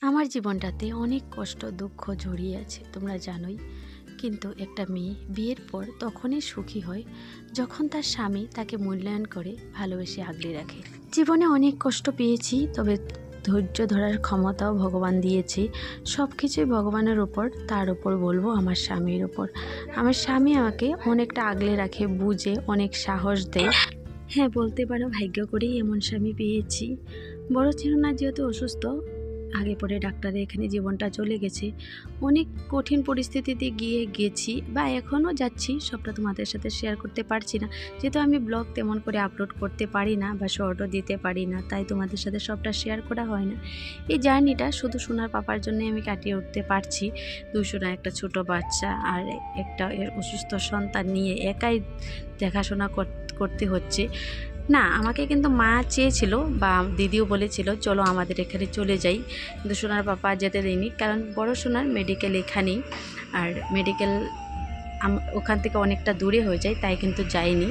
আমার জীবনটাতে অনেক কষ্ট দুঃখ জড়িয়ে আছে তোমরা জানোই। কিন্তু একটা মেয়ে বিয়ের পর তখনই সুখী হয় যখন তার স্বামী তাকে মূল্যায়ন করে, ভালোবেসে আগলে রাখে। জীবনে অনেক কষ্ট পেয়েছি, তবে ধৈর্য ধরার ক্ষমতাও ভগবান দিয়েছে। সব কিছুই ভগবানের ওপর, তার উপর বলবো আমার স্বামীর ওপর। আমার স্বামী আমাকে অনেকটা আগলে রাখে, বুঝে, অনেক সাহস দেয়। হ্যাঁ, বলতে পারো ভাগ্য করেই এমন স্বামী পেয়েছি। বড় ছিল না যেহেতু, অসুস্থ, আগে পরে ডাক্তারে এখানে জীবনটা চলে গেছে। অনেক কঠিন পরিস্থিতিতে গেছি বা এখনও যাচ্ছি, সবটা তোমাদের সাথে শেয়ার করতে পারছি না, যেহেতু আমি ব্লগ তেমন করে আপলোড করতে পারি না বা শর্টও দিতে পারি না, তাই তোমাদের সাথে সবটা শেয়ার করা হয় না। এই জার্নিটা শুধু সোনার পাপার জন্যই আমি কাটিয়ে উঠতে পারছি। 200 না একটা ছোট বাচ্চা আর একটা এর অসুস্থ সন্তান নিয়ে একাই দেখাশোনা করতে হচ্ছে। না, আমাকে কিন্তু মা চেয়েছিল বা দিদিও বলেছিল চলো আমাদের এখানে চলে যাই, কিন্তু সোনার পাপা যেতে দেয়নি, কারণ বড় সোনার মেডিকেল এখানেই, আর মেডিকেল ওখান থেকে অনেকটা দূরে হয়ে যায়, তাই কিন্তু যাইনি।